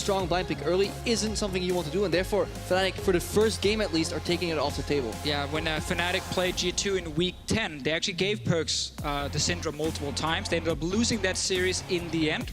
strong blind pick early isn't something you want to do, and therefore Fnatic, for the first game at least, are taking it off the table. Yeah, when Fnatic played G2 in week 10, they actually gave PerkZ the Syndra multiple times. They ended up losing that series in the end.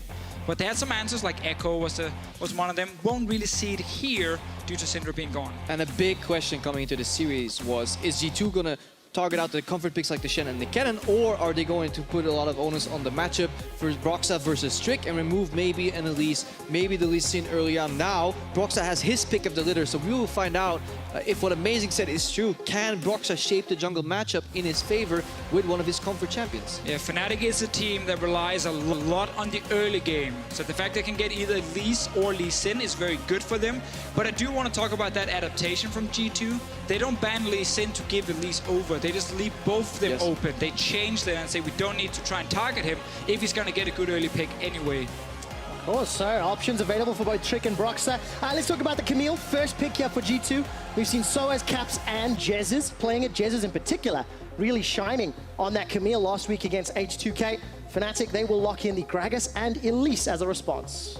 But they had some answers, like Echo was one of them. Won't really see it here due to Syndra being gone. And a big question coming into the series was, is G2 going to target out the comfort picks like the Shen and the Cannon, or are they going to put a lot of onus on the matchup for Broxah versus Trick and remove maybe an Elise, maybe the Elise seen early on? Now, Broxah has his pick of the litter, so we will find out if what Amazing said is true. Can Broxah shape the jungle matchup in his favor with one of his comfort champions? Yeah, Fnatic is a team that relies a lot on the early game. So the fact they can get either Elise or Lee Sin is very good for them. But I do want to talk about that adaptation from G2. They don't ban Lee Sin to give Elise over. They just leave both of them open. They change them and say we don't need to try and target him if he's going to get a good early pick anyway. Of course, so options available for both Trick and Broxah. Let's talk about the Camille. First pick here for G2. We've seen sOAZ, Caps, and Jesiz playing it. Jesiz in particular really shining on that Camille last week against H2K. Fnatic, they will lock in the Gragas and Elise as a response.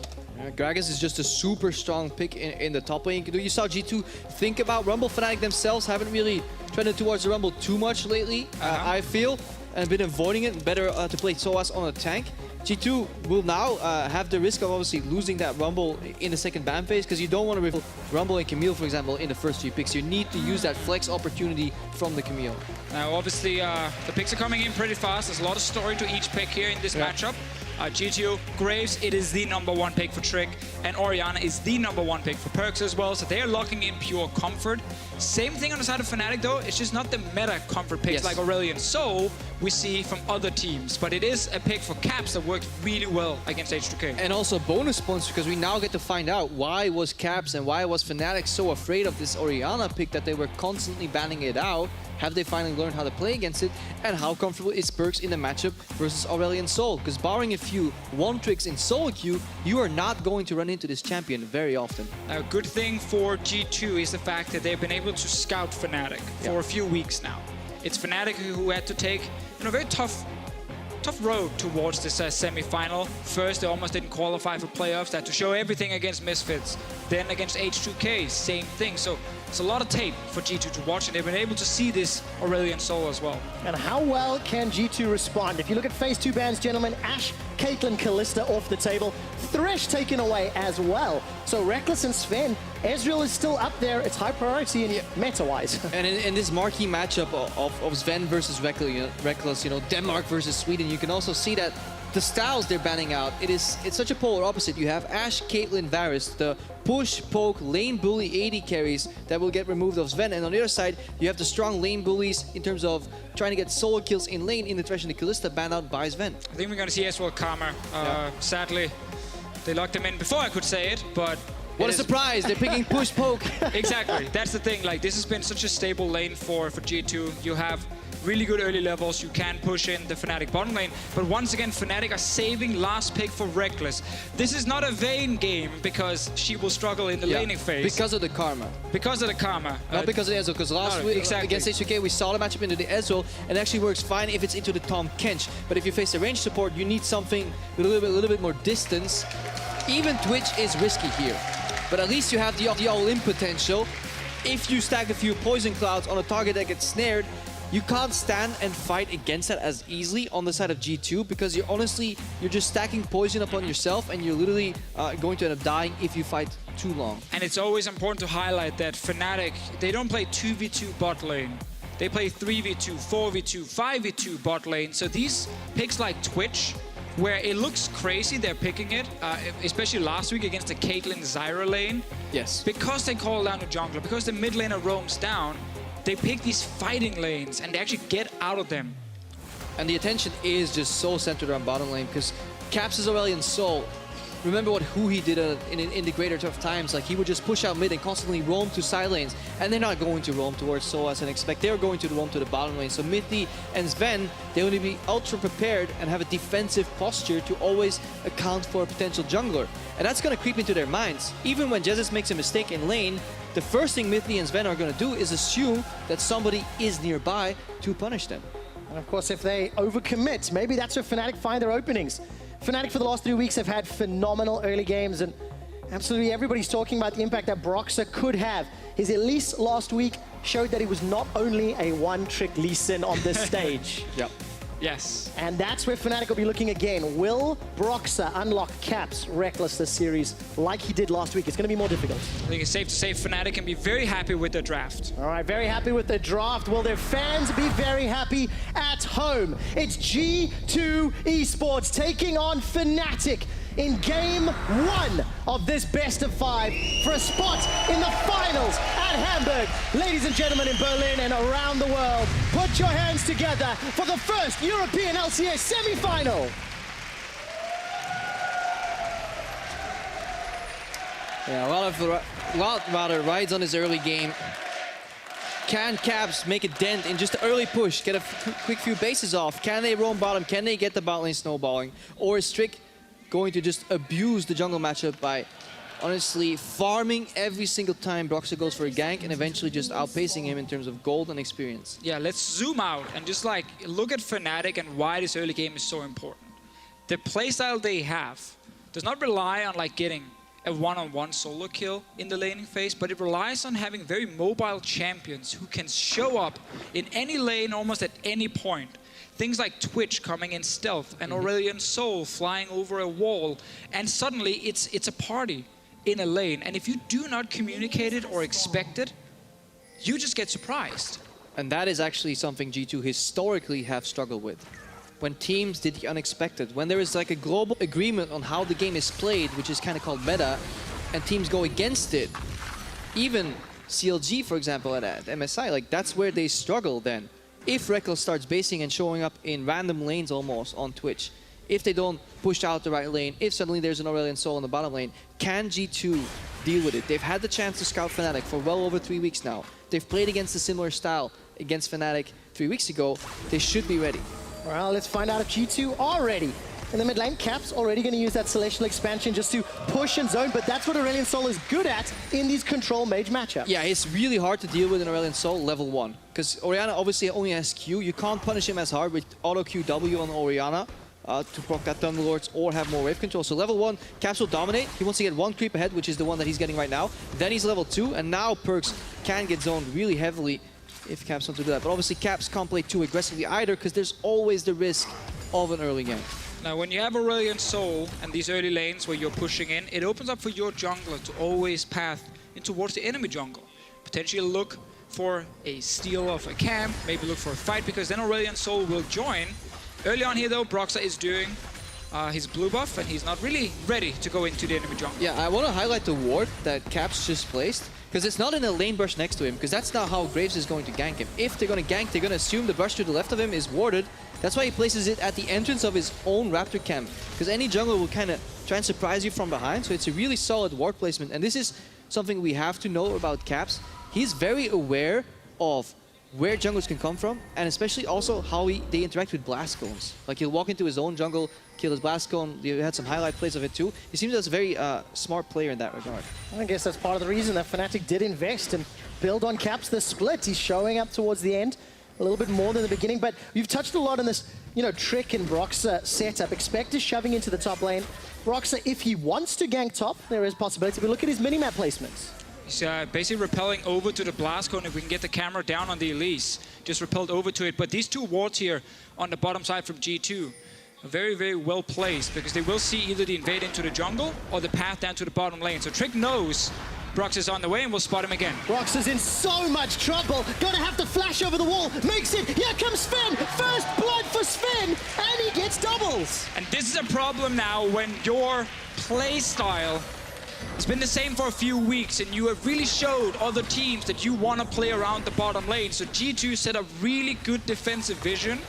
Gragas is just a super strong pick in the top lane. You saw G2 think about Rumble. Fnatic themselves haven't really trended towards the Rumble too much lately, I feel, and been avoiding it. Better to play sOAZ on a tank. G2 will now have the risk of obviously losing that Rumble in the second ban phase, because you don't want to reveal Rumble and Camille, for example, in the first 3 picks. You need to use that flex opportunity from the Camille. Now, obviously, the picks are coming in pretty fast. There's a lot of story to each pick here in this matchup. G2, Graves, it is the #1 pick for Trick, and Orianna is the #1 pick for PerkZ as well, so they are locking in pure comfort. Same thing on the side of Fnatic though, it's just not the meta comfort picks like Aurelion Sol we see from other teams, but it is a pick for Caps that works really well against H2K. And also bonus points, because we now get to find out why was Caps and why was Fnatic so afraid of this Orianna pick that they were constantly banning it out. Have they finally learned how to play against it? And how comfortable is PerkZ in the matchup versus Aurelion Sol? Because barring a few one-tricks in solo queue, you are not going to run into this champion very often. A good thing for G2 is the fact that they've been able to scout Fnatic for a few weeks now. It's Fnatic who had to take a very tough road towards this semi-final. First, they almost didn't qualify for playoffs. They had to show everything against Misfits. Then against H2K, same thing. So it's a lot of tape for G2 to watch, and they've been able to see this Aurelion Sol as well. And how well can G2 respond? If you look at phase 2 bans, gentlemen, Ashe, Caitlyn, Kalista off the table. Thresh taken away as well. So Rekkles and Zven, Ezreal is still up there. It's high priority in meta-wise. And in this marquee matchup of Zven versus Rekkles, Denmark versus Sweden, you can also see that the styles they're banning out, it's such a polar opposite. You have Ashe, Caitlyn, Varus, the push, poke, lane bully AD carries that will get removed of Zven. And on the other side, you have the strong lane bullies in terms of trying to get solo kills in lane in the Thresh and the Kalista banned out by Zven. I think we're going to see Ezreal Karma. Sadly, they locked him in before I could say it, but... What a surprise! They're picking push poke. Exactly. That's the thing. Like, this has been such a stable lane for G2. You have really good early levels. You can push in the Fnatic bottom lane. But once again, Fnatic are saving last pick for Rekkles. This is not a Vayne game because she will struggle in the laning phase. Because of the Karma. Because of the Karma. Not because of the Ezreal. Because last week against H2K, we saw the matchup into the Ezreal, and it actually works fine if it's into the Tahm Kench. But if you face the range support, you need something with a little bit more distance. Even Twitch is risky here. But at least you have the all-in potential. If you stack a few poison clouds on a target that gets snared, you can't stand and fight against that as easily on the side of G2, because you're just stacking poison upon yourself, and you're literally going to end up dying if you fight too long. And it's always important to highlight that Fnatic, they don't play 2v2 bot lane. They play 3v2, 4v2, 5v2 bot lane. So these picks like Twitch, where it looks crazy they're picking it, especially last week against the Caitlyn Zyra lane. Yes. Because they call down the jungler, because the mid laner roams down, they pick these fighting lanes and they actually get out of them. And the attention is just so centered around bottom lane, because Caps' Aurelion Sol, remember who he did in the greater tough times. Like, he would just push out mid and constantly roam to side lanes, and they're not going to roam towards sOAZ and expect. They're going to roam to the bottom lane. So Mithy and Zven, they want to be ultra prepared and have a defensive posture to always account for a potential jungler. And that's going to creep into their minds. Even when Jesiz makes a mistake in lane, the first thing Mithy and Zven are going to do is assume that somebody is nearby to punish them. And of course, if they overcommit, maybe that's where Fnatic find their openings. Fnatic for the last 3 weeks have had phenomenal early games, and Absolutely, everybody's talking about the impact that Broxah could have. His Elise last week showed that he was not only a one-trick Lee Sin on this stage. Yep. Yes. And that's where Fnatic will be looking again. Will Broxah unlock Caps Rekkles this series like he did last week? It's going to be more difficult. I think it's safe to say Fnatic can be very happy with their draft. All right, very happy with the draft. Will their fans be very happy at home? It's G2 eSports taking on Fnatic in game 1 of this best of 5 for a spot in the finals at Hamburg. Ladies and gentlemen in Berlin and around the world, put your hands together for the first European LCS semi-final. Yeah, Wildwater rides on his early game. Can Caps make a dent in just the early push, get a quick few bases off? Can they roam bottom? Can they get the bot lane snowballing? Or is Strick going to just abuse the jungle matchup by honestly farming every single time Broxah goes for a gank and eventually just outpacing him in terms of gold and experience? Yeah, let's zoom out and just like look at Fnatic and why this early game is so important. The playstyle they have does not rely on like getting a one-on-one solo kill in the laning phase, but it relies on having very mobile champions who can show up in any lane almost at any point. Things like Twitch coming in stealth and Aurelion Sol flying over a wall, and suddenly it's a party in a lane. And if you do not communicate it or expect it, you just get surprised. And that is actually something G2 historically have struggled with. When teams did the unexpected, when there is like a global agreement on how the game is played, which is kind of called meta, and teams go against it, even CLG, for example, at MSI, like that's where they struggle then. If Rekkles starts basing and showing up in random lanes almost on Twitch, if they don't push out the right lane, if suddenly there's an Aurelion Sol in the bottom lane, can G2 deal with it? They've had the chance to scout Fnatic for well over 3 weeks now. They've played against a similar style against Fnatic 3 weeks ago. They should be ready. Well, let's find out if G2 are ready. In the mid lane, Caps already going to use that Celestial expansion just to push and zone, but that's what Aurelion Sol is good at in these control mage matchups. Yeah, it's really hard to deal with an Aurelion Sol level 1, because Orianna obviously only has Q. You can't punish him as hard with auto QW on Orianna to proc that Thunder Lords or have more wave control. So level 1, Caps will dominate. He wants to get 1 creep ahead, which is the one that he's getting right now. Then he's level 2, and now PerkZ can get zoned really heavily if Caps wants to do that. But obviously Caps can't play too aggressively either, because there's always the risk of an early game. Now, when you have Aurelion Sol and these early lanes where you're pushing in, it opens up for your jungler to always path in towards the enemy jungle. Potentially look for a steal of a camp, maybe look for a fight, because then Aurelion Sol will join. Early on here, though, Broxah is doing his blue buff, and he's not really ready to go into the enemy jungle. Yeah, I want to highlight the ward that Caps just placed, because it's not in a lane brush next to him, because that's not how Graves is going to gank him. If they're going to gank, they're going to assume the brush to the left of him is warded. That's why he places it at the entrance of his own Raptor camp, because any jungler will kind of try and surprise you from behind, so it's a really solid ward placement. And this is something we have to know about Caps. He's very aware of where junglers can come from, and especially also how they interact with blast cones. Like he'll walk into his own jungle, kill his blast cone. You had some highlight plays of it too. He seems as a very smart player in that regard. I guess that's part of the reason that Fnatic did invest and build on Caps this split. He's showing up towards the end a little bit more than the beginning, but you've touched a lot on this, you know, Trick and Broxah setup. Expect shoving into the top lane. Broxah, if he wants to gank top, there is possibility, but look at his minimap placements. He's basically repelling over to the blast cone. If we can get the camera down on the Elise, just repelled over to it. But these 2 wards here on the bottom side from G2 are very, very well placed, because they will see either the invade into the jungle or the path down to the bottom lane. So Trick knows Broxah's on the way, and we'll spot him again. Broxah's in so much trouble. Gonna have to flash over the wall. Makes it. Here comes Zven. First blood for Zven, and he gets doubles. And this is a problem now when your play style has been the same for a few weeks, and you have really showed other teams that you want to play around the bottom lane. So G2 set up really good defensive vision,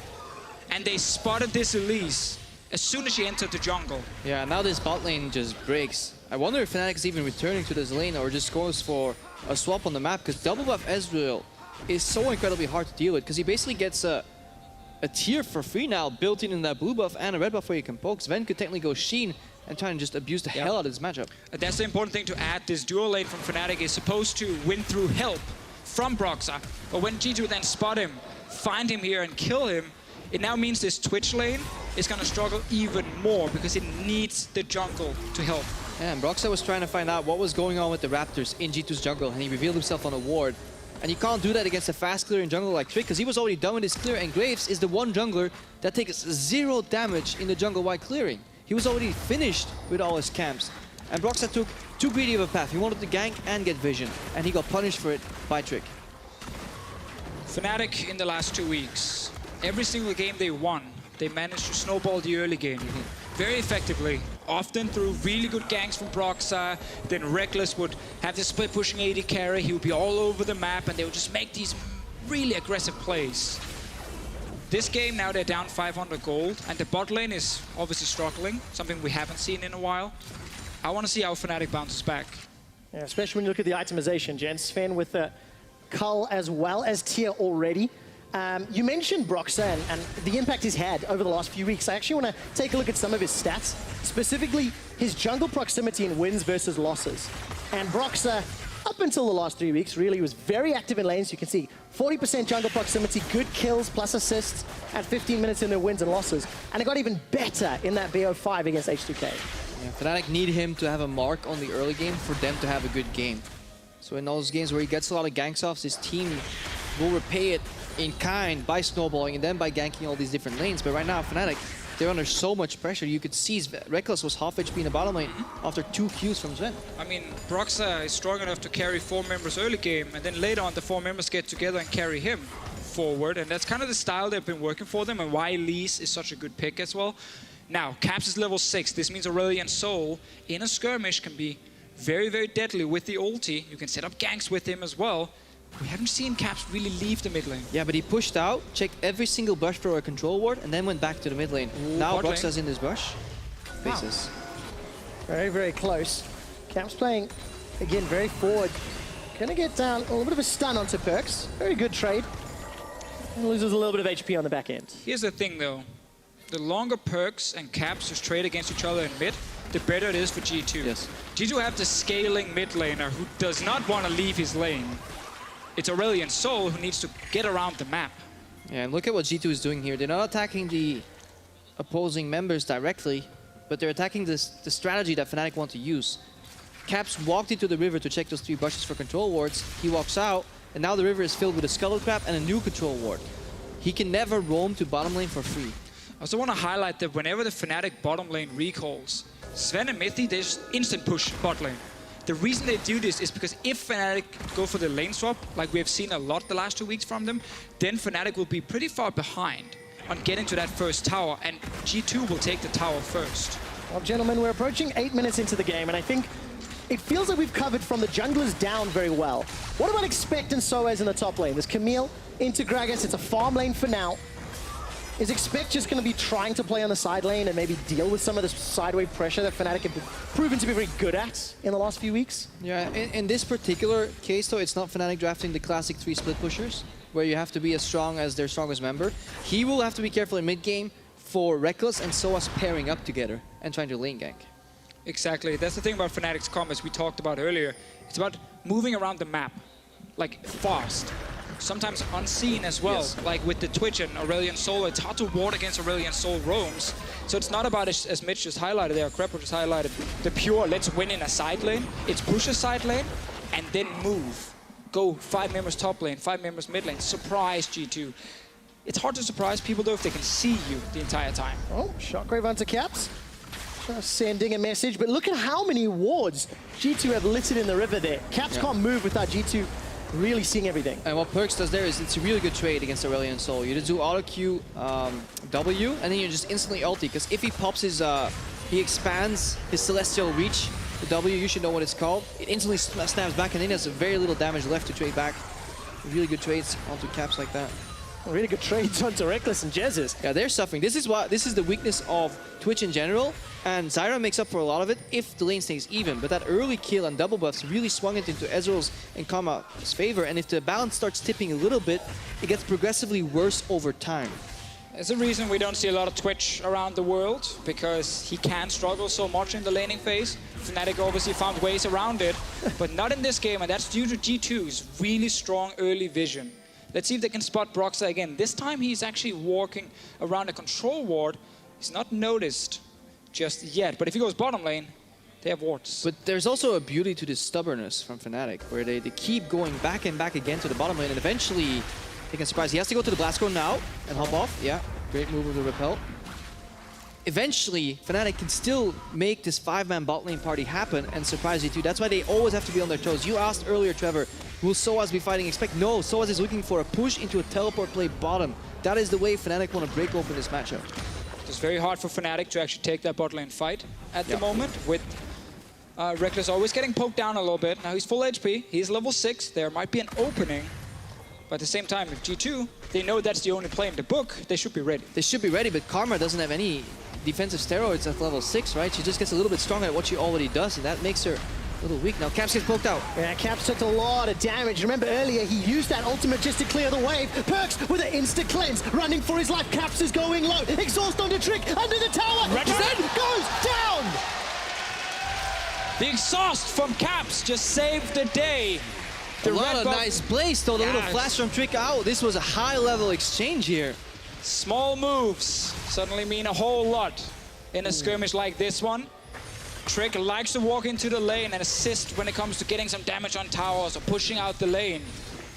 and they spotted this Elise as soon as she entered the jungle. Yeah, now this bot lane just breaks. I wonder if Fnatic is even returning to this lane or just goes for a swap on the map, because double buff Ezreal is so incredibly hard to deal with, because he basically gets a tier for free now built in that blue buff and a red buff where you can poke. Zven could technically go Sheen and try and just abuse the hell out of this matchup. That's the important thing to add. This dual lane from Fnatic is supposed to win through help from Broxah, but when G2 then spot him, find him here and kill him, it now means this Twitch lane is going to struggle even more, because it needs the jungle to help. Yeah, and Broxah was trying to find out what was going on with the Raptors in G2's jungle, and he revealed himself on a ward. And you can't do that against a fast clearing jungler like Trick, because he was already done with his clear, and Graves is the one jungler that takes 0 damage in the jungle while clearing. He was already finished with all his camps. And Broxah took too greedy of a path. He wanted to gank and get vision, and he got punished for it by Trick. Fnatic in the last 2 weeks, every single game they won, they managed to snowball the early game very effectively, often through really good ganks from Broxah. Then Rekkles would have the split pushing AD carry, he would be all over the map, and they would just make these really aggressive plays. This game, now they're down 500 gold, and the bot lane is obviously struggling, something we haven't seen in a while. I want to see how Fnatic bounces back. Yeah, especially when you look at the itemization, gents. Sven with the Cull as well as Tier already. You mentioned Broxah and the impact he's had over the last few weeks. I actually want to take a look at some of his stats, specifically his jungle proximity in wins versus losses. And Broxah, up until the last 3 weeks, really was very active in lanes. You can see 40% jungle proximity, good kills plus assists at 15 minutes in their wins and losses. And it got even better in that BO5 against H2K. Yeah, Fnatic need him to have a mark on the early game for them to have a good game. So in those games where he gets a lot of ganks offs, his team will repay it in kind by snowballing and then by ganking all these different lanes. But right now, Fnatic, they're under so much pressure. You could see Rekkles was half HP in the bottom lane after 2 Qs from Zven. I mean, Broxah is strong enough to carry 4 members early game, and then later on the 4 members get together and carry him forward. And that's kind of the style they've been working for them, and why Elise is such a good pick as well. Now, Caps is level 6. This means Aurelion Sol in a skirmish can be very, very deadly with the ulti. You can set up ganks with him as well. We haven't seen Caps really leave the mid lane. Yeah, but he pushed out, checked every single bush for a control ward, and then went back to the mid lane. Ooh, now Broxah's in this bush. Faces. Wow. Very, very close. Caps playing, again, very forward. Gonna get down a little bit of a stun onto PerkZ. Very good trade. And loses a little bit of HP on the back end. Here's the thing, though. The longer PerkZ and Caps just trade against each other in mid, the better it is for G2. Yes. G2 have the scaling mid laner who does not want to leave his lane. It's Aurelion Sol who needs to get around the map. Yeah, and look at what G2 is doing here. They're not attacking the opposing members directly, but they're attacking the strategy that Fnatic want to use. Caps walked into the river to check those 3 bushes for control wards. He walks out, and now the river is filled with a Scuttle Crab and a new control ward. He can never roam to bottom lane for free. I also want to highlight that whenever the Fnatic bottom lane recalls, Zven and Mithy, they just instant push bot lane. The reason they do this is because if Fnatic go for the lane swap, like we have seen a lot the last 2 weeks from them, then Fnatic will be pretty far behind on getting to that first tower, and G2 will take the tower first. Well, gentlemen, we're approaching 8 minutes into the game, and I think it feels like we've covered from the junglers down very well. What about Expect and sOAZ in the top lane? There's Camille into Gragas. It's a farm lane for now. Is Expect just going to be trying to play on the side lane and maybe deal with some of the sideway pressure that Fnatic have proven to be very good at in the last few weeks? Yeah, in this particular case, though, it's not Fnatic drafting the classic 3 split pushers, where you have to be as strong as their strongest member. He will have to be careful in mid-game for Rekkles and sOAZ pairing up together and trying to lane gank. Exactly. That's the thing about Fnatic's combos we talked about earlier. It's about moving around the map, like fast. Sometimes unseen as well, yes. Like with the Twitch and Aurelion Sol, it's hard to ward against Aurelion Sol roams. So it's not about, as Mitch just highlighted there, Krepo just highlighted, the pure let's win in a side lane. It's push a side lane and then move. Go 5 members top lane, 5 members mid lane, surprise G2. It's hard to surprise people though if they can see you the entire time. Oh, Shockwave onto Caps. Just sending a message, but look at how many wards G2 have littered in the river there. Caps can't move without G2 really seeing everything. And what PerkZ does there is it's a really good trade against Aurelion Sol. You just do auto Q W, and then you just instantly ulti, because if he pops his, he expands his Celestial Reach, the W, you should know what it's called. It instantly snaps back, and then there's very little damage left to trade back. Really good trades onto Caps like that. Really good trades onto Rekkles and Jesiz. Yeah, they're suffering. This is the weakness of Twitch in general, and Zyra makes up for a lot of it if the lane stays even. But that early kill and double buffs really swung it into Ezreal's and Kama's favor, and if the balance starts tipping a little bit, it gets progressively worse over time. There's a reason we don't see a lot of Twitch around the world, because he can struggle so much in the laning phase. Fnatic obviously found ways around it, but not in this game, and that's due to G2's really strong early vision. Let's see if they can spot Broxah again. This time he's actually walking around a control ward. He's not noticed just yet, but if he goes bottom lane, They have wards. But there's also a beauty to this stubbornness from Fnatic, where they keep going back and back again to the bottom lane, and eventually they can surprise. He has to go to the blast cone now and hop off. Yeah, great move with the repel. Eventually, Fnatic can still make this 5-man bot lane party happen and surprise G2. That's why they always have to be on their toes. You asked earlier, Trevor, will sOAZ be fighting expect? No, sOAZ is looking for a push into a teleport play bottom. That is the way Fnatic want to break open this matchup. It's very hard for Fnatic to actually take that bot lane fight at the moment, with Rekkles always getting poked down a little bit. Now he's full HP, he's level 6, there might be an opening. But at the same time, if G2, they know that's the only play in the book, they should be ready. They should be ready, but Karma doesn't have any defensive steroids at level 6, right? She just gets a little bit stronger at what she already does, and that makes her a little weak. Now Caps gets poked out. Yeah, Caps took a lot of damage. Remember earlier, he used that ultimate just to clear the wave. PerkZ with an insta-cleanse, running for his life. Caps is going low. Exhaust onto Trick, under the tower. Rekkles goes down! The exhaust from Caps just saved the day. A lot of nice plays, though. The little flash from Trick out. This was a high-level exchange here. Small moves suddenly mean a whole lot in a skirmish like this one. Trick likes to walk into the lane and assist when it comes to getting some damage on towers or pushing out the lane.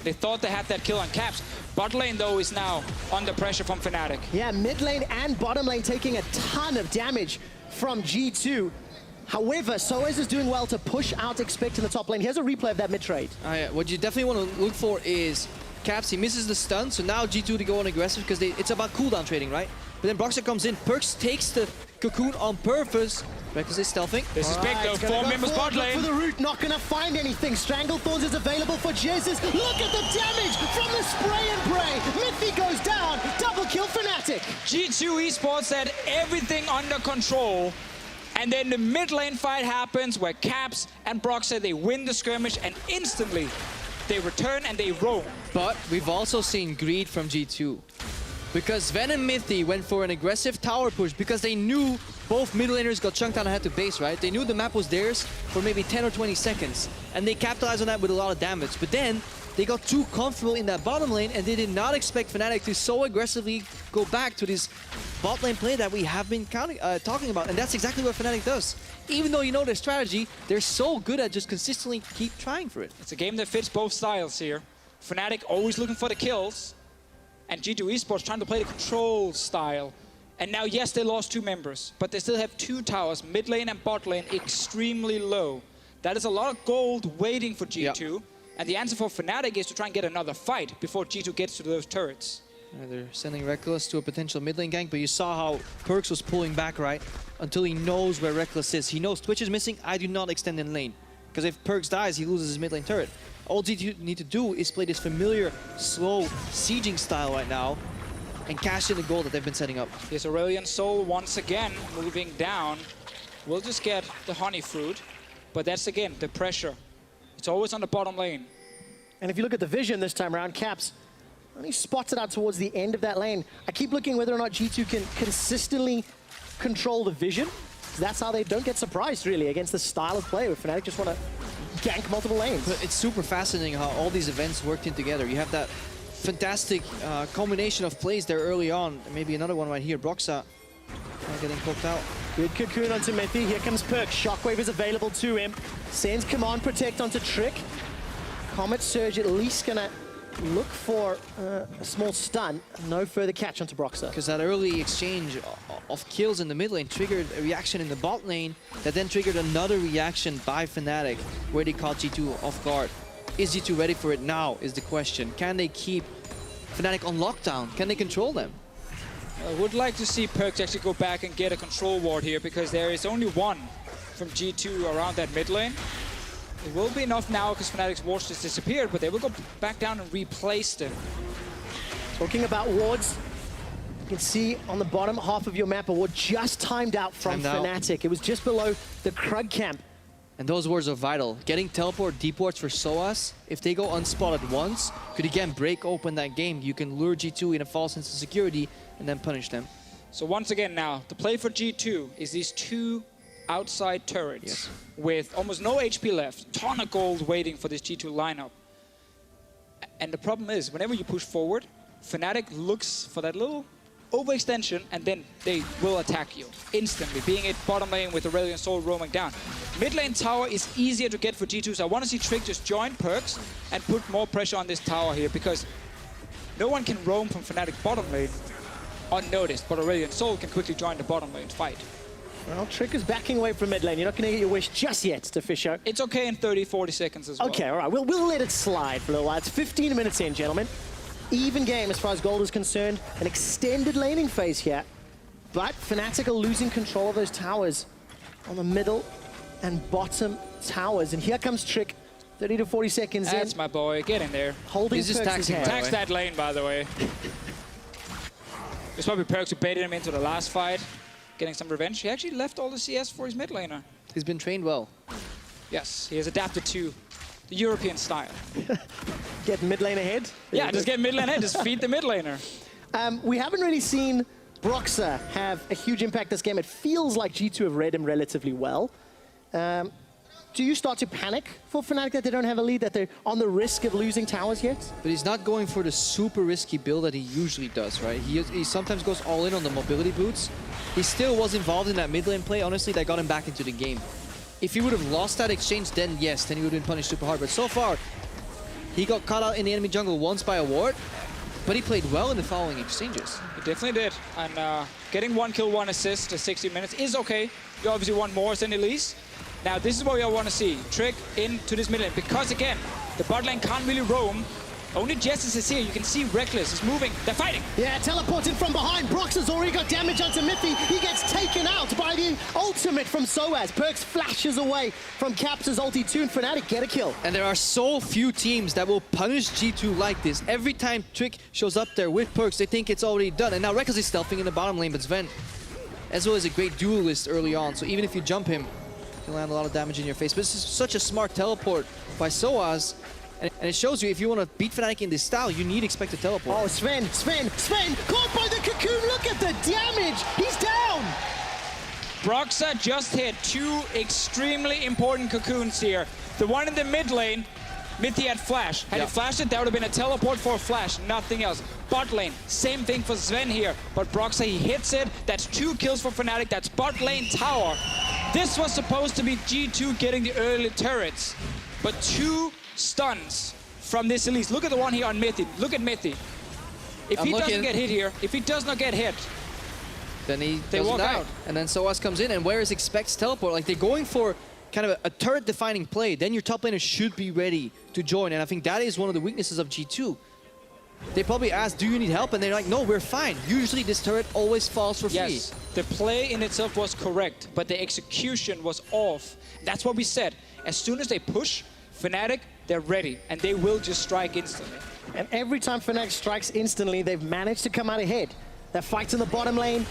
They thought they had that kill on Caps. Bot lane, though, is now under pressure from Fnatic. Yeah, mid lane and bottom lane taking a ton of damage from G2. However, sOAZ is doing well to push out Expect in the top lane. Here's a replay of that mid trade. Yeah. What you definitely want to look for is Caps. He misses the stun, so now G2 to go on aggressive because it's about cooldown trading, right? But then Broxah comes in, PerkZ takes the cocoon on purpose. Rekkles is stealthing. This is big though, 4 members bot lane. For the root, not gonna find anything. Stranglethorns is available for Jesiz. Look at the damage from the spray and pray. Mithy goes down, double kill Fnatic. G2 eSports had everything under control. And then the mid lane fight happens where Caps and Broxah, they win the skirmish and instantly they return and they roam. But we've also seen greed from G2. Because Zven and Mithy went for an aggressive tower push because they knew both mid laners got chunked down and had to base, right? They knew the map was theirs for maybe 10 or 20 seconds. And they capitalized on that with a lot of damage. But then they got too comfortable in that bottom lane and they did not expect Fnatic to so aggressively go back to this bot lane play that we have been talking about. And that's exactly what Fnatic does. Even though you know their strategy, they're so good at just consistently keep trying for it. It's a game that fits both styles here. Fnatic always looking for the kills, and G2 eSports trying to play the control style. And now, yes, they lost 2 members, but they still have 2 towers, mid lane and bot lane, extremely low. That is a lot of gold waiting for G2. Yep. And the answer for Fnatic is to try and get another fight before G2 gets to those turrets. They're sending Rekkles to a potential mid lane gank, but you saw how PerkZ was pulling back, right? Until he knows where Rekkles is. He knows Twitch is missing, I do not extend in lane. Because if PerkZ dies, he loses his mid lane turret. All G2 need to do is play this familiar, slow sieging style right now and cash in the goal that they've been setting up. Here's Aurelion Sol once again moving down. We'll just get the honey fruit, but that's again the pressure. It's always on the bottom lane. And if you look at the vision this time around, Caps only spots it out towards the end of that lane. I keep looking whether or not G2 can consistently control the vision. That's how they don't get surprised, really, against the style of play where Fnatic just want to gank multiple lanes. But it's super fascinating how all these events worked in together. You have that fantastic combination of plays there early on. Maybe another one right here. Broxah getting poked out. Good cocoon onto Mithy. Here comes PerkZ. Shockwave is available to him. Sends Command Protect onto Trick. Comet Surge at least gonna look for a small stun. No further catch onto Broxah. Because that early exchange of kills in the mid lane triggered a reaction in the bot lane that then triggered another reaction by Fnatic where they caught G2 off guard. Is G2 ready for it now is the question. Can they keep Fnatic on lockdown? Can they control them? I would like to see PerkZ actually go back and get a control ward here because there is only one from G2 around that mid lane. It will be enough now because Fnatic's wards just disappeared, but they will go back down and replace them. Talking about wards, you can see on the bottom half of your map a ward just timed out from Fnatic. It was just below the Krug camp. And those wards are vital. Getting teleport deep wards for sOAZ, if they go unspotted once, could again break open that game. You can lure G2 in a false sense of security and then punish them. So once again now, the play for G2 is these 2 outside turrets with almost no HP left, ton of gold waiting for this G2 lineup. And the problem is, whenever you push forward, Fnatic looks for that little overextension, and then they will attack you instantly, being it bottom lane with Aurelion Sol roaming down. Mid lane tower is easier to get for G2, so I want to see Trick just join PerkZ and put more pressure on this tower here, because no one can roam from Fnatic bottom lane unnoticed, but Aurelion Sol can quickly join the bottom lane fight. Well, Trick is backing away from mid lane. You're not going to get your wish just yet, Deficio. It's okay in 30, 40 seconds as well. Okay, all right. We'll let it slide for a little while. It's 15 minutes in, gentlemen. Even game as far as gold is concerned. An extended laning phase here. But Fnatic are losing control of those towers on the middle and bottom towers. And here comes Trick. 30 to 40 seconds in. That's my boy. Get in there. Holding He's just PerkZ' taxing, hand. Tax that lane, by the way. It's probably PerkZ who baited him into the last fight, getting some revenge. He actually left all the CS for his mid laner. He's been trained well. Yes, he has adapted to the European style. Get mid lane ahead. Yeah, just get mid lane ahead, just feed the mid laner. We haven't really seen Broxah have a huge impact this game. It feels like G2 have read him relatively well. Do you start to panic for Fnatic that they don't have a lead, that they're on the risk of losing towers yet? But he's not going for the super risky build that he usually does, right? He sometimes goes all in on the mobility boots. He still was involved in that mid lane play. Honestly, that got him back into the game. If he would have lost that exchange, then yes, then he would have been punished super hard. But so far, he got caught out in the enemy jungle once by a ward, but he played well in the following exchanges. He definitely did. And getting 1 kill, 1 assist to 60 minutes is okay. You obviously want more than Elise. Now, this is what we all want to see. Trick into this mid lane. Because, again, the bot lane can't really roam. Only Jesiz is here. You can see Rekkles is moving. They're fighting. Yeah, teleported from behind. Broxah's already got damage onto Mithy. He gets taken out by the ultimate from sOAZ. PerkZ flashes away from Caps' ulti 2, and Fnatic get a kill. And there are so few teams that will punish G2 like this. Every time Trick shows up there with PerkZ, they think it's already done. And now Rekkles is stealthing in the bottom lane, but Zven, Ezreal is a great duelist early on. So even if you jump him, he'll land a lot of damage in your face. But this is such a smart teleport by sOAZ. And it shows you if you want to beat Fnatic in this style, you need expected teleport. Oh, Zven! Caught by the cocoon! Look at the damage! He's down! Broxah just hit 2 extremely important cocoons here. The one in the mid lane, Mithy had flash. Had he flashed it, that would have been a teleport for a flash, nothing else. Bot lane, same thing for Zven here. But Broxah, he hits it. That's 2 kills for Fnatic. That's bot lane tower. This was supposed to be G2 getting the early turrets. But 2 stuns from this Elise. Look at the one here on Mithy. Look at Mithy. If he doesn't get hit here, if he does not get hit, then they doesn't walk die. out. And then sOAZ comes in, and whereas expects teleport, like they're going for kind of a turret-defining play, then your top laner should be ready to join. And I think that is one of the weaknesses of G2. They probably ask, do you need help? And they're like, no, we're fine. Usually this turret always falls for free. Yes, the play in itself was correct, but the execution was off. That's what we said. As soon as they push, Fnatic, they're ready, and they will just strike instantly. And every time Fnatic strikes instantly, they've managed to come out ahead. They're fighting the bottom lane,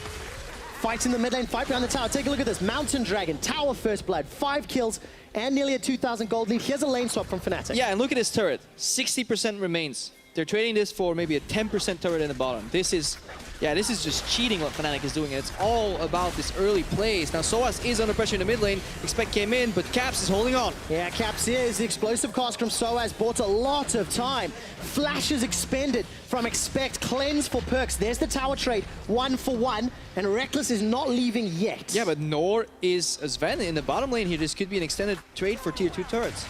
fighting the mid lane, fight behind the tower. Take a look at this. Mountain Dragon, Tower First Blood, 5 kills, and nearly a 2,000 gold lead. Here's a lane swap from Fnatic. Yeah, and look at this turret. 60% remains. They're trading this for maybe a 10% turret in the bottom. This is just cheating what Fnatic is doing. And it's all about this early plays. Now, sOAZ is under pressure in the mid lane. Expect came in, but Caps is holding on. Yeah, Caps is the explosive cast from sOAZ. Bought a lot of time. Flashes expended from Expect. Cleanse for PerkZ. There's the tower trade, 1 for 1. And Rekkles is not leaving yet. Yeah, but nor is Zven in the bottom lane here. This could be an extended trade for tier 2 turrets.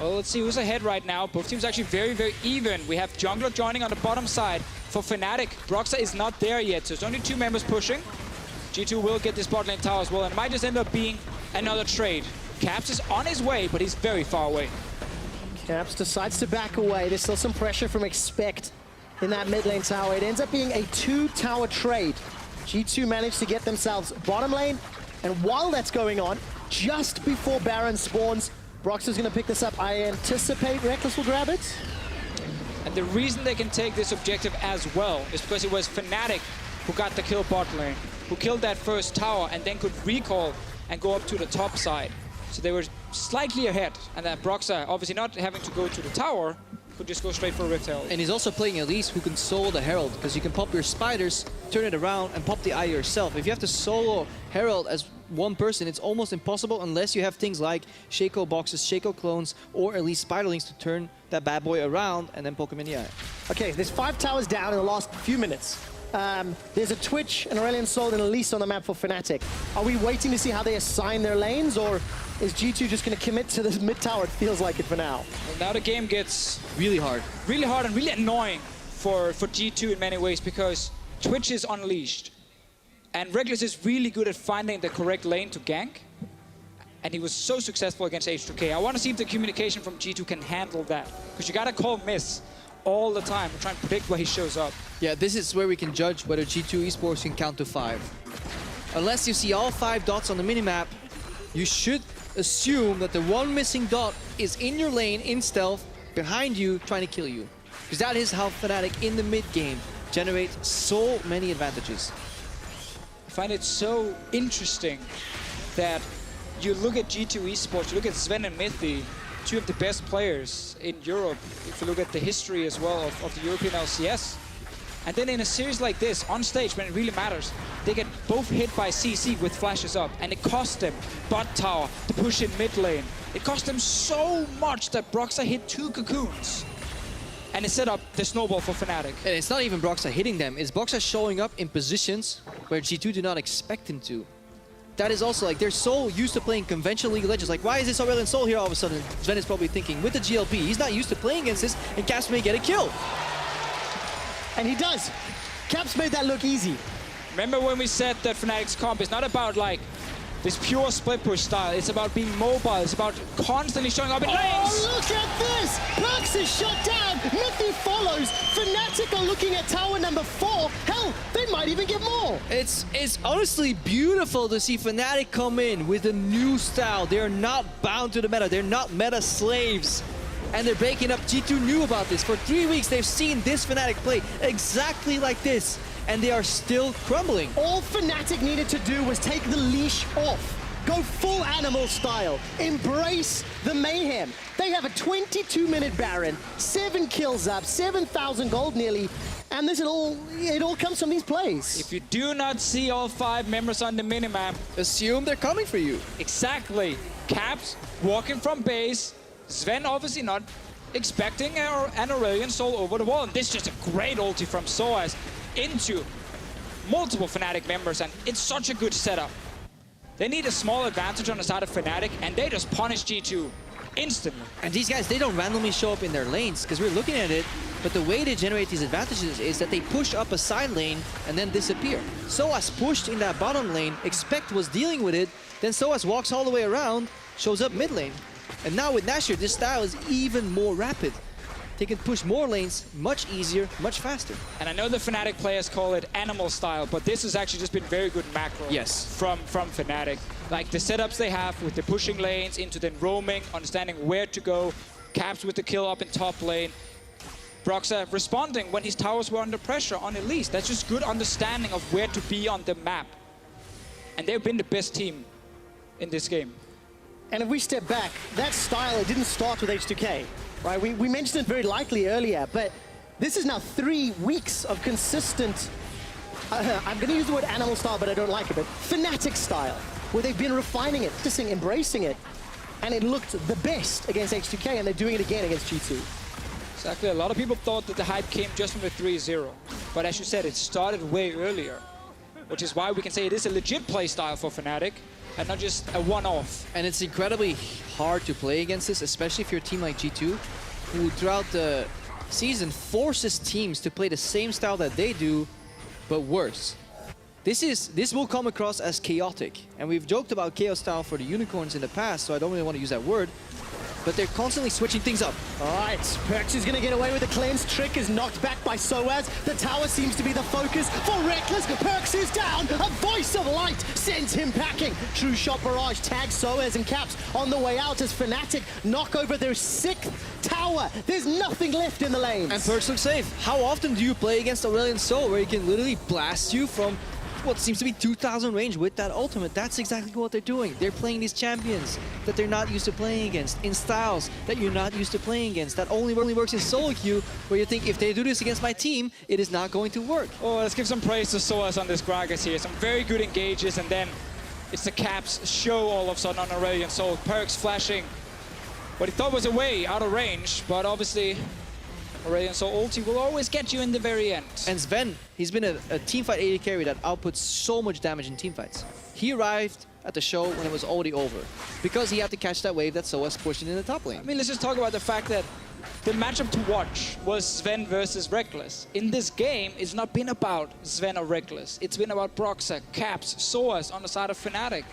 Well, let's see who's ahead right now. Both teams actually very, very even. We have Jungler joining on the bottom side. For Fnatic, Broxah is not there yet, so it's only 2 members pushing. G2 will get this bot lane tower as well, and it might just end up being another trade. Caps is on his way, but he's very far away. Caps decides to back away. There's still some pressure from Expect in that mid lane tower. It ends up being a 2-tower trade. G2 managed to get themselves bottom lane, and while that's going on, just before Baron spawns, Broxah's going to pick this up. I anticipate Rekkles will grab it. And the reason they can take this objective as well is because it was Fnatic who got the kill bot lane, who killed that first tower and then could recall and go up to the top side. So they were slightly ahead, and that Broxah, obviously not having to go to the tower, could just go straight for a Rift Herald. And he's also playing Elise, who can solo the Herald, because you can pop your spiders, turn it around, and pop the eye yourself. If you have to solo Herald as one person, it's almost impossible unless you have things like Shaco boxes, Shaco clones, or Elise spiderlings to turn that bad boy around and then poke him in the eye. Okay, there's 5 towers down in the last few minutes. There's a Twitch, an Aurelion Sol, and Elise on the map for Fnatic. Are we waiting to see how they assign their lanes, or is G2 just going to commit to this mid tower? It feels like it for now. Well, now the game gets Really hard. really hard and really annoying for G2 in many ways, because Twitch is unleashed. And Rekkles is really good at finding the correct lane to gank. And he was so successful against H2K. I want to see if the communication from G2 can handle that. Because you got to call miss all the time to try and predict where he shows up. Yeah, this is where we can judge whether G2 eSports can count to 5. Unless you see all 5 dots on the minimap, you should assume that the one missing dot is in your lane, in stealth, behind you, trying to kill you. Because that is how Fnatic in the mid game generate so many advantages. I find it so interesting that you look at G2 eSports, you look at Zven and Mithy, two of the best players in Europe, if you look at the history as well of the European LCS. And then in a series like this, on stage, when it really matters, they get both hit by CC with flashes up, and it cost them bot tower to push in mid lane. It cost them so much that Broxah hit 2 cocoons. And it set up the snowball for Fnatic. And it's not even Broxah hitting them, it's Broxah showing up in positions where G2 do not expect him to. That is also like, they're so used to playing conventional League of Legends. Like, why is this Aurelion Sol here all of a sudden? Zven is probably thinking, with the GLP, he's not used to playing against this, and Caps may get a kill. And he does. Caps made that look easy. Remember when we said that Fnatic's comp is not about like this pure split push style, it's about being mobile, it's about constantly showing up in lanes. Oh, look at this! PerkZ is shut down, Mithy follows, Fnatic are looking at tower number 4. Hell, they might even get more. It's honestly beautiful to see Fnatic come in with a new style. They're not bound to the meta, they're not meta slaves. And they're breaking up. G2 knew about this. For 3 weeks, they've seen this Fnatic play exactly like this, and they are still crumbling. All Fnatic needed to do was take the leash off. Go full animal style. Embrace the mayhem. They have a 22-minute Baron, 7 kills up, 7,000 gold nearly, and it all comes from these plays. If you do not see all 5 members on the minimap, Assume they're coming for you. exactly. Caps walking from base, Zven obviously not expecting an Aurelion Sol over the wall, and this is just a great ulti from sOAZ into multiple Fnatic members, and it's such a good setup. They need a small advantage on the side of Fnatic, and they just punish G2 instantly. And these guys, they don't randomly show up in their lanes, because we're looking at it, but the way they generate these advantages is that they push up a side lane and then disappear. sOAZ pushed in that bottom lane, Expect was dealing with it, then sOAZ walks all the way around, shows up mid lane. And now with Nashor, this style is even more rapid. They can push more lanes much easier, much faster. And I know the Fnatic players call it animal style, but this has actually just been very good macro from Fnatic. Like the setups they have with the pushing lanes into then roaming, understanding where to go, Caps with the kill up in top lane, Broxah responding when his towers were under pressure on Elise. That's just good understanding of where to be on the map. And they've been the best team in this game. And if we step back, that style, it didn't start with H2K, right? We mentioned it very lightly earlier, but this is now 3 weeks of consistent, I'm going to use the word animal style, but I don't like it, but Fnatic style, where they've been refining it, practicing, embracing it, and it looked the best against H2K, and they're doing it again against G2. Exactly. A lot of people thought that the hype came just from the 3-0, but as you said, it started way earlier, which is why we can say it is a legit play style for Fnatic, and not just a one-off. And it's incredibly hard to play against this, especially if you're a team like G2, who throughout the season forces teams to play the same style that they do, but worse. This will come across as chaotic, and we've joked about chaos style for the unicorns in the past, so I don't really want to use that word, but they're constantly switching things up. All right, PerkZ is going to get away with the cleanse. Trick is knocked back by sOAZ. The tower seems to be the focus for Rekkles. PerkZ is down. A voice of light sends him packing. True shot barrage tags sOAZ and Caps on the way out as Fnatic knock over their 6th tower. There's nothing left in the lanes. And PerkZ looks safe. How often do you play against Aurelion Sol, where he can literally blast you from what seems to be 2,000 range with that ultimate? That's exactly what they're doing. They're playing these champions that they're not used to playing against, in styles that you're not used to playing against. That only works in solo queue, where you think if they do this against my team, it is not going to work. Oh, let's give some praise to sOAZ on this Gragas here. Some very good engages, and then it's the Caps show all of a sudden on Aurelion Sol. PerkZ flashing what he thought was away, out of range, but obviously Aurelion Sol ulti will always get you in the very end. And Zven, he's been a teamfight AD carry that outputs so much damage in teamfights. He arrived at the show when it was already over because he had to catch that wave that sOAZ pushed in the top lane. I mean, let's just talk about the fact that the matchup to watch was Zven versus Rekkles. In this game, it's not been about Zven or Rekkles. It's been about Broxah, Caps, sOAZ on the side of Fnatic.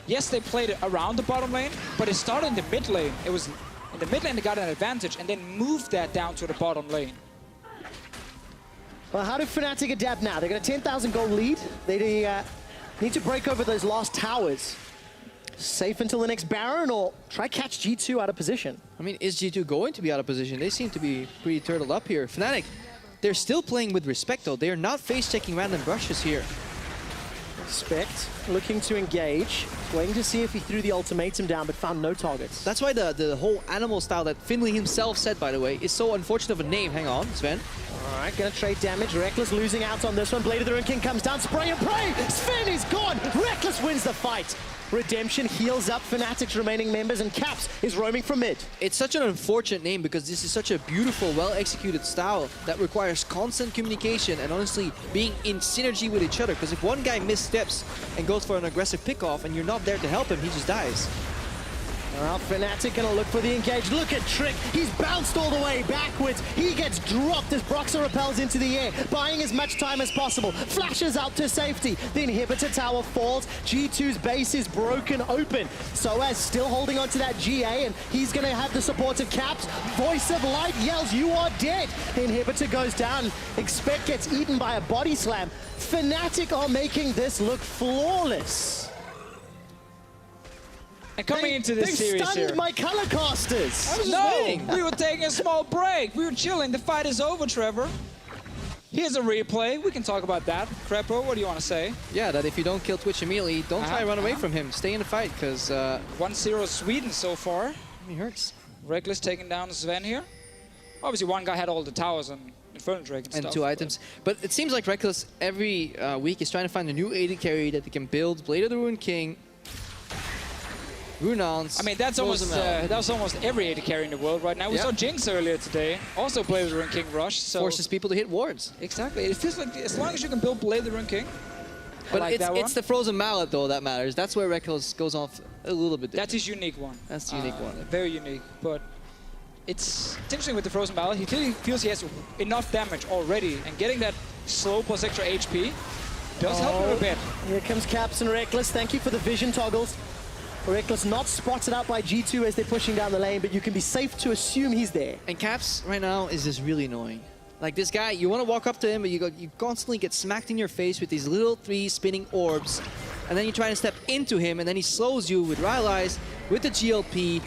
Yes, they played it around the bottom lane, but it started in the mid lane. It was in the mid lane they got an advantage and then moved that down to the bottom lane. Well, how do Fnatic adapt now? They got a 10,000 gold lead. They need to break over those last towers. Safe until the next Baron, or try catch G2 out of position? I mean, is G2 going to be out of position? They seem to be pretty turtled up here. Fnatic, they're still playing with respect though. They are not face-checking random brushes here. Respect, looking to engage. Waiting to see if he threw the ultimatum down, but found no targets. That's why the whole animal style that Finley himself said, by the way, is so unfortunate of a name. Hang on, Zven. All right, gonna trade damage. Rekkles losing out on this one. Blade of the Rune King comes down, spray and pray. Zven is gone. Rekkles wins the fight. Redemption heals up Fnatic's remaining members, and Caps is roaming from mid. It's such an unfortunate name because this is such a beautiful, well-executed style that requires constant communication and honestly being in synergy with each other. Because if one guy missteps and goes for an aggressive pickoff and you're not there to help him, he just dies. Well, Fnatic gonna look for the engage. Look at Trick. He's bounced all the way backwards. He gets dropped as Broxah repels into the air, buying as much time as possible. Flashes out to safety. The inhibitor tower falls. G2's base is broken open. sOAZ still holding on to that GA, and he's gonna have the support of Caps. Voice of Light yells, "You are dead." The inhibitor goes down. Expect gets eaten by a body slam. Fnatic are making this look flawless. And coming into this series They stunned here, my color casters. I was just no, waiting. we were taking a small break. We were chilling. The fight is over, Trevor. Here's a replay. We can talk about that. Krepo, what do you want to say? Yeah, that if you don't kill Twitch immediately, don't try to run away from him. Stay in the fight, because 1-0 Sweden so far. he hurts. Rekkles taking down Zven here. Obviously, one guy had all the towers and Inferno Drake and And stuff. 2 items. But it seems like Rekkles every week is trying to find a new AD carry that they can build. Blade of the Rune King, Runons. I mean, that's almost every AD carry in the world right now. We saw Jinx earlier today, also play the Rune King Rush. So forces people to hit wards. Exactly. It feels like as long as you can build Blade the Rune King. But like it's the Frozen Mallet though that matters. That's where Rekkles goes off a little bit different. That's his unique one. That's the unique one. Very unique. But it's interesting with the Frozen Mallet. He clearly feels he has enough damage already, and getting that slow plus extra HP does help him a bit. Here comes Caps and Rekkles. Thank you for the vision toggles. Rekkles not spotted out by G2 as they're pushing down the lane, but you can be safe to assume he's there. And Caps right now is just really annoying. Like this guy, you want to walk up to him, but you constantly get smacked in your face with these little 3 spinning orbs. And then you try to step into him, and then he slows you with Rylai's, with the GLP.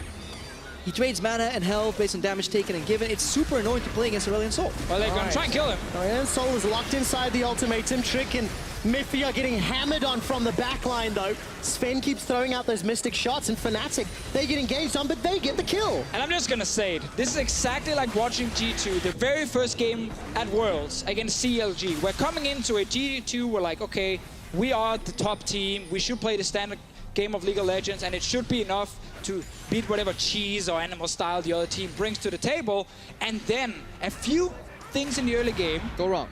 He trades mana and health based on damage taken and given. It's super annoying to play against Aurelion Sol. Well, they're going to try and kill him. Orianna Sol is locked inside the ultimatum. Trick and Mithy are getting hammered on from the backline though. Zven keeps throwing out those mystic shots, and Fnatic, they get engaged on, but they get the kill. And I'm just going to say it. This is exactly like watching G2, the very first game at Worlds against CLG. We're coming into it, G2 were like, okay, we are the top team. We should play the standard game of League of Legends, and it should be enough to beat whatever cheese or animal style the other team brings to the table. And then a few things in the early game Go wrong.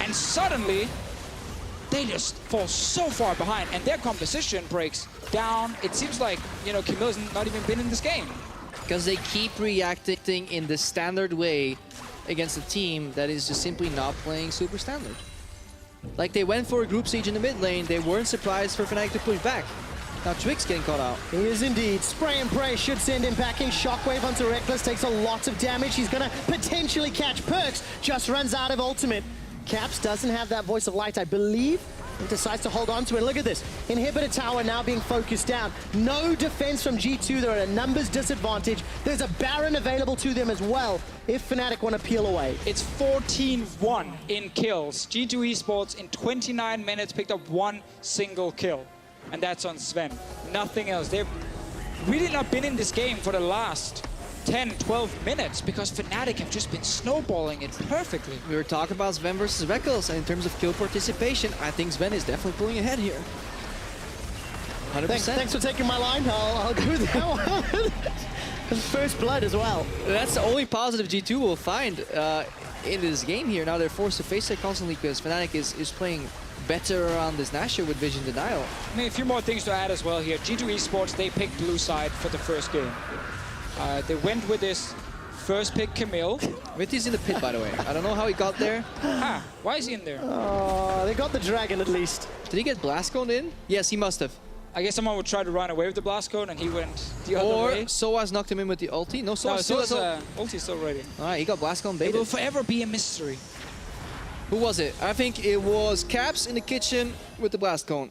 and suddenly they just fall so far behind, and their composition breaks down. It seems like, you know, Camille's not even been in this game. Because they keep reacting in the standard way against a team that is just simply not playing super standard. Like they went for a group siege in the mid lane, they weren't surprised for Fnatic to push back. Now Trick's getting caught out. He is indeed. Spray and pray should send him packing. Shockwave onto Rekkles, takes a lot of damage. He's gonna potentially catch PerkZ, just runs out of ultimate. Caps doesn't have that voice of light, I believe. He decides to hold on to it. Look at this. Inhibitor tower now being focused down. No defense from G2. They're at a numbers disadvantage. There's a Baron available to them as well if Fnatic want to peel away. It's 14-1 in kills. G2 eSports in 29 minutes picked up 1 single kill. And that's on Zven. Nothing else. They've really not been in this game for the last 10, 12 minutes because Fnatic have just been snowballing it perfectly. We were talking about Zven versus Rekkles, and in terms of kill participation, I think Zven is definitely pulling ahead here. 100%. Thanks for taking my line. I'll go with that one. First blood as well. That's the only positive G2 will find in this game here. Now they're forced to face it constantly because Fnatic is playing better around this Nashor with Vision Denial. I mean, a few more things to add as well here. G2 eSports, they picked blue side for the first game. They went with this first pick, Camille. Mithy's in the pit, by the way. I don't know how he got there. Why is he in there? Oh, they got the dragon at least. Did he get blast coned in? Yes, he must have. I guess someone would try to run away with the blast cone and he went the other way. Or sOAZ knocked him in with the ulti. No, sOAZ still has ulti's still ready. Alright, he got blast cone It baited. will forever be a mystery. Who was it? I think it was Caps in the kitchen with the blast cone.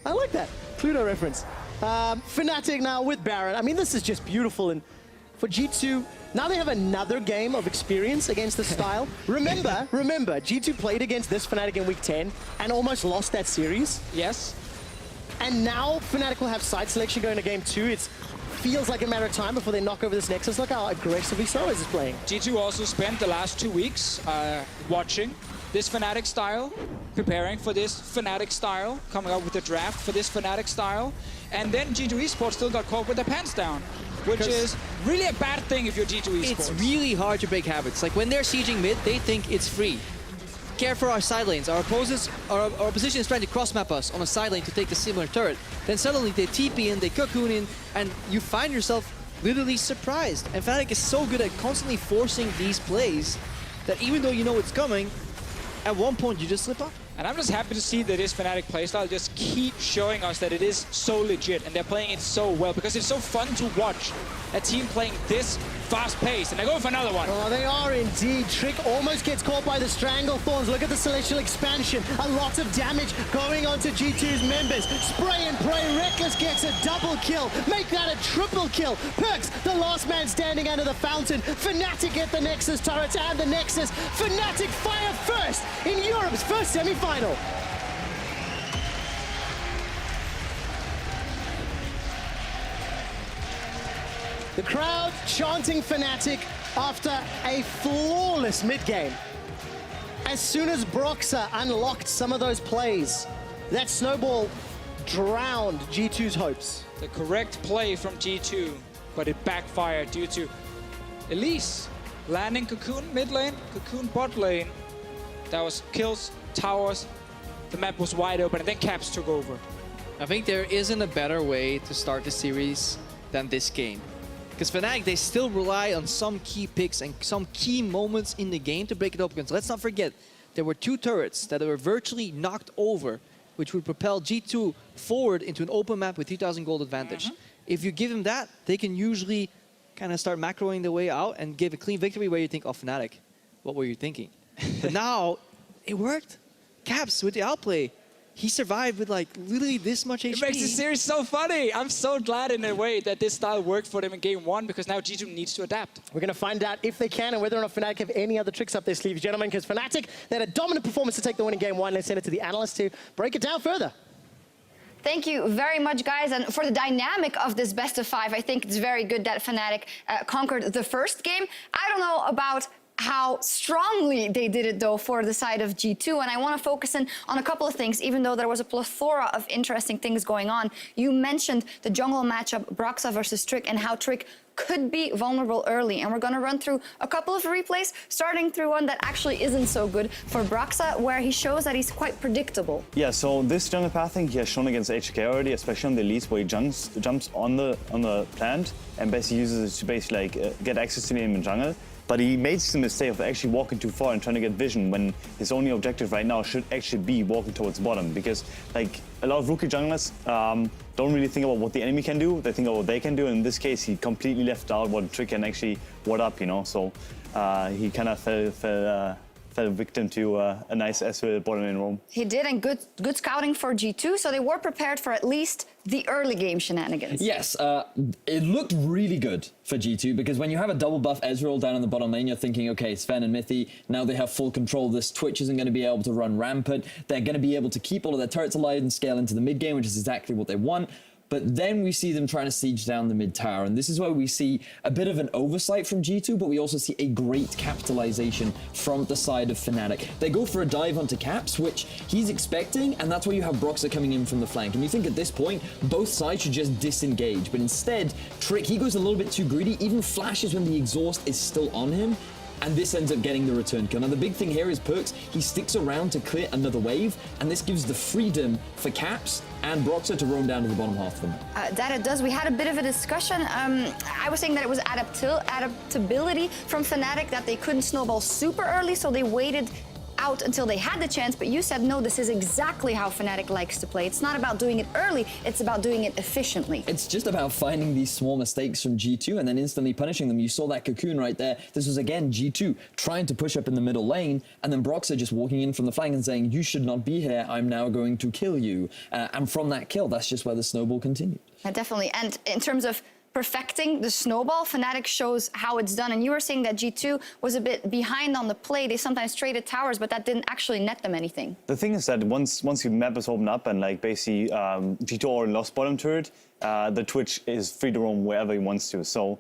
I like that. Pluto reference. Fnatic now with Baron. I mean, this is just beautiful. And for G2, now they have another game of experience against the style. Remember, G2 played against this Fnatic in week 10 and almost lost that series. Yes. And now Fnatic will have side selection going to game 2. It feels like a matter of time before they knock over this Nexus. Look how aggressively sOAZ is playing. G2 also spent the last 2 weeks watching this Fnatic style, preparing for this Fnatic style, coming up with a draft for this Fnatic style. And then G2 eSports still got caught with their pants down, which is really a bad thing if you're G2 eSports. It's really hard to break habits. Like when they're sieging mid, they think it's free. Care for our side lanes. Our opposition is trying to cross-map us on a side lane to take a similar turret. Then suddenly they TP in, they cocoon in, and you find yourself literally surprised. And Fnatic is so good at constantly forcing these plays that even though you know it's coming, at one point you just slip up. And I'm just happy to see that this Fnatic playstyle just keep showing us that it is so legit and they're playing it so well because it's so fun to watch a team playing this fast pace. And they're going for another one. Oh, they are indeed. Trick almost gets caught by the Strangle Thorns. Look at the Celestial Expansion. A lot of damage going on to G2's members. Spray and pray. Rekkles gets a double kill. Make that a triple kill. PerkZ, the last man standing under the fountain. Fnatic get the Nexus turrets and the Nexus. Fnatic fire first in Europe's first semi-final. The crowd chanting Fnatic after a flawless mid-game. As soon as Broxah unlocked some of those plays, that snowball drowned G2's hopes. The correct play from G2, but it backfired due to Elise landing Cocoon mid lane, Cocoon bot lane. That was kills, towers, the map was wide open, and then Caps took over. I think there isn't a better way to start the series than this game. Because Fnatic, they still rely on some key picks and some key moments in the game to break it open. So let's not forget, there were 2 turrets that were virtually knocked over, which would propel G2 forward into an open map with 3,000 gold advantage. If you give them that, they can usually kind of start macroing their way out and give a clean victory where you think, oh, Fnatic, what were you thinking? But now, it worked. Caps with the outplay. He survived with like literally this much HP. It makes the series so funny. I'm so glad in a way that this style worked for them in game 1 because now G2 needs to adapt. We're going to find out if they can and whether or not Fnatic have any other tricks up their sleeves, gentlemen, because Fnatic, they had a dominant performance to take the win in game 1. Let's send it to the analysts to break it down further. Thank you very much, guys. And for the dynamic of this best of 5, I think it's very good that Fnatic conquered the first game. I don't know about how strongly they did it, though, for the side of G2. And I want to focus in on a couple of things, even though there was a plethora of interesting things going on. You mentioned the jungle matchup, Broxah versus Trick, and how Trick could be vulnerable early. And we're going to run through a couple of replays, starting through one that actually isn't so good for Broxah, where he shows that he's quite predictable. Yeah, so this jungle pathing he has shown against H2K already, especially on the Elise, where he jumps on the plant and basically uses it to basically like get access to the enemy jungle. But he makes the mistake of actually walking too far and trying to get vision when his only objective right now should actually be walking towards bottom, because like a lot of rookie junglers don't really think about what the enemy can do, they think about what they can do, and in this case he completely left out what Trick can actually ward up, you know, so he kind of fell victim to a nice Ezreal bottom lane roam. He did, and good scouting for G2, so they were prepared for at least the early game shenanigans. Yes, it looked really good for G2 because when you have a double buff Ezreal down in the bottom lane, you're thinking, okay, Zven and Mithy, now they have full control. This Twitch isn't going to be able to run rampant. They're going to be able to keep all of their turrets alive and scale into the mid game, which is exactly what they want. but then we see them trying to siege down the mid tower, and this is where we see a bit of an oversight from G2, but we also see a great capitalization from the side of Fnatic. They go for a dive onto Caps, which he's expecting, and that's where you have Broxah coming in from the flank. And you think at this point, both sides should just disengage, but instead, Trick, he goes a little bit too greedy, even flashes when the exhaust is still on him, and this ends up getting the return kill. Now, the big thing here is PerkZ, he sticks around to clear another wave, and this gives the freedom for Caps and Broxah to roam down to the bottom half of them. That it does. We had a bit of a discussion. I was saying that it was adaptability from Fnatic, that they couldn't snowball super early, so they waited out until they had the chance, but you said no, this is exactly how Fnatic likes to play. It's not about doing it early, it's about doing it efficiently. It's just about finding these small mistakes from G2 and then instantly punishing them. You saw that cocoon right there. This was again G2 trying to push up in the middle lane, and then Broxah just walking in from the flank and saying, you should not be here, I'm now going to kill you. And from that kill, that's just where the snowball continued. Definitely, and in terms of perfecting the snowball, Fnatic shows how it's done. And you were saying that G2 was a bit behind on the play. They sometimes traded towers, but that didn't actually net them anything. The thing is that once the map is opened up and like basically G2 already lost bottom turret, the Twitch is free to roam wherever he wants to. So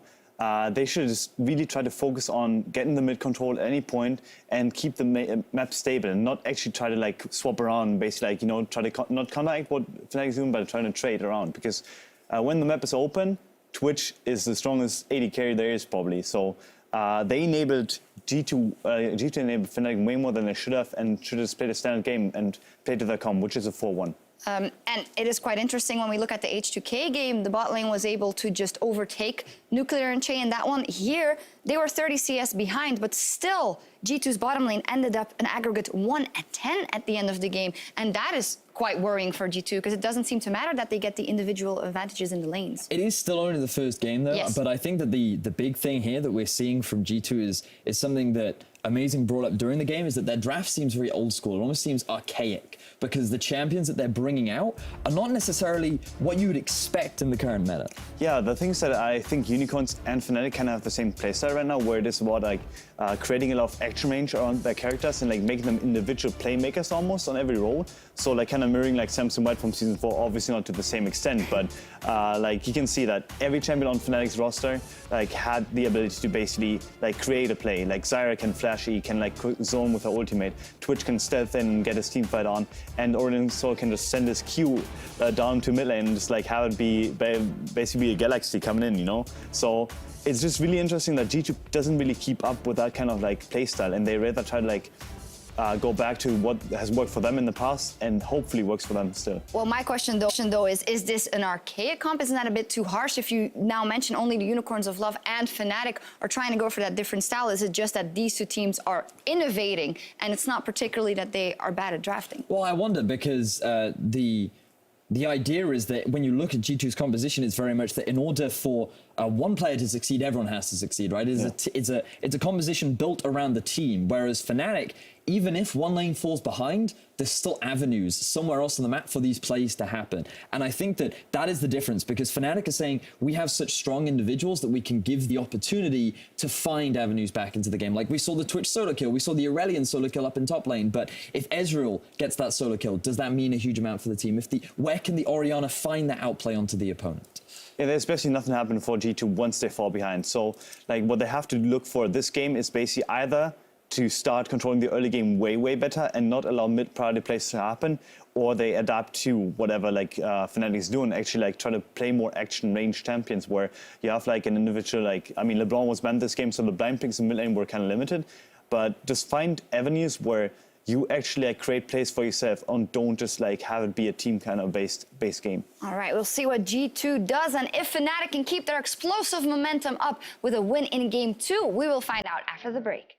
they should just really try to focus on getting the mid control at any point and keep the map stable and not actually try to like swap around, basically like, you know, try to not counteract what Fnatic is doing, but trying to trade around. Because when the map is open, Twitch is the strongest AD carry there is probably. So they enabled G2 enabled Fnatic way more than they should have, and should have just played a standard game and played to their comm, which is a 4-1. And it is quite interesting when we look at the H2K game, the bot lane was able to just overtake Nuclear and Chain. That one here, they were 30 CS behind, but still G2's bottom lane ended up an aggregate 1-10 at the end of the game. And that is quite worrying for G2, because it doesn't seem to matter that they get the individual advantages in the lanes. It is still only the first game though, yes. But I think that the big thing here that we're seeing from G2 is something that Amazing brought up during the game, is that their draft seems very old school. It almost seems archaic, because the champions that they're bringing out are not necessarily what you would expect in the current meta. Yeah, the thing is that I think Unicorns and Fnatic kind of have the same playstyle right now, where it is about like creating a lot of action range around their characters and like making them individual playmakers almost on every role. So like kind of mirroring like Samson White from Season 4, obviously not to the same extent, but like you can see that every champion on Fnatic's roster like had the ability to basically like create a play. Like Zyra can flash, he can like zone with her ultimate, Twitch can stealth in and get his team fight on, and Aurelion Sol can just send his Q down to mid lane and just like have it be basically a galaxy coming in, you know? So it's just really interesting that G2 doesn't really keep up with that kind of like playstyle, and they rather try to like go back to what has worked for them in the past and hopefully works for them still. Well, my question though is this an archaic comp? Isn't that a bit too harsh if you now mention only the Unicorns of Love and Fnatic are trying to go for that different style? Is it just that these two teams are innovating and it's not particularly that they are bad at drafting? Well, I wonder, because the idea is that when you look at G2's composition, it's very much that in order for one player to succeed, everyone has to succeed, right? It's a composition built around the team, whereas Fnatic, even if one lane falls behind, there's still avenues somewhere else on the map for these plays to happen. And I think that that is the difference, because Fnatic is saying we have such strong individuals that we can give the opportunity to find avenues back into the game. Like we saw the Twitch solo kill, we saw the Aurelion solo kill up in top lane, but if Ezreal gets that solo kill, does that mean a huge amount for the team? Where can the Orianna find that outplay onto the opponent? Yeah, there's basically nothing happening for G2 once they fall behind. So like what they have to look for this game is basically either to start controlling the early game way better and not allow mid-priority plays to happen, or they adapt to whatever like Fnatic is doing, actually like try to play more action range champions where you have like an individual, like, I mean, LeBlanc was banned this game, so the blind picks in mid lane were kind of limited, but just find avenues where you actually like create plays for yourself and don't just like have it be a team kind of based game. All right, we'll see what G2 does, and if Fnatic can keep their explosive momentum up with a win in Game 2, we will find out after the break.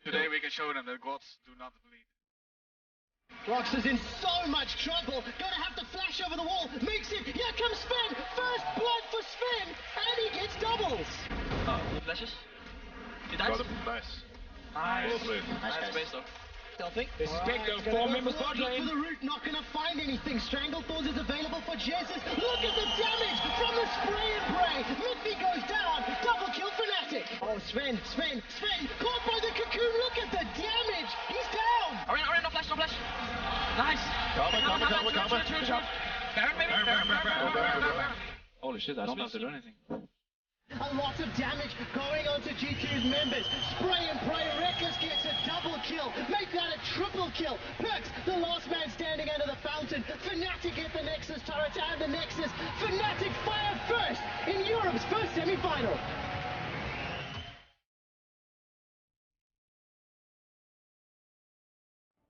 Today we can show them that gods do not bleed. Broxah's in so much trouble. Gonna have to flash over the wall. Makes it. Here comes Sven. First blood for Sven, and he gets doubles. Oh, flashes? You died? Got him. Nice. Nice. Well played. Nice space though. This is big though. 4 members bot For lane. the root, not gonna find anything. Stranglethorns is available for Jesiz. Look at the damage from the spray and pray. Mithy goes down. Double kill Fnatic. Oh, Zven. Caught by the cocoon. Look at the damage. He's down. Orianna, no flash. Nice. Cover. Baron, maybe? Baron. Holy shit, I don't have to do anything. A lot of damage going on to G2's members. Spray and pray. Rekkles gets a double kill. Make that a triple kill. PerkZ, the last man standing under the fountain. Fnatic hit the Nexus turret and the Nexus. Fnatic fire first in Europe's first semi-final.